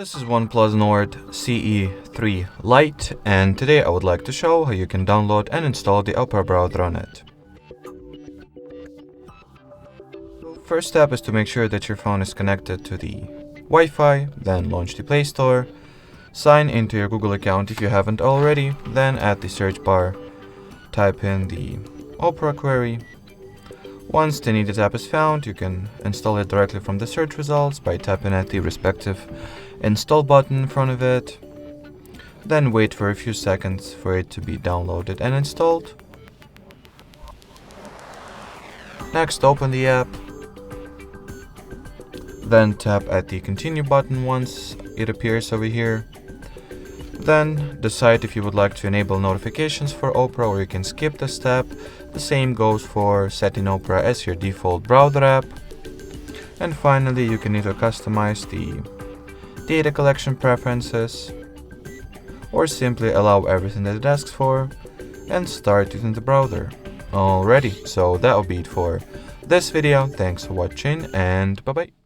This is OnePlus Nord CE3 Lite, and today I would like to show how you can download and install the Opera browser on it. First step is to make sure that your phone is connected to the Wi-Fi, then launch the Play Store, sign into your Google account if you haven't already, then at the search bar, type in the Opera query. Once the needed app is found, you can install it directly from the search results by tapping at the respective install button in front of it. Then wait for a few seconds for it to be downloaded and installed. Next, open the app. Then tap at the continue button once it appears over here. Then decide if you would like to enable notifications for Opera, or you can skip the step. The same goes for setting Opera as your default browser app. And finally, you can either customize the data collection preferences or simply allow everything that it asks for and start using the browser. Alrighty, so that will be it for this video. Thanks for watching and bye bye.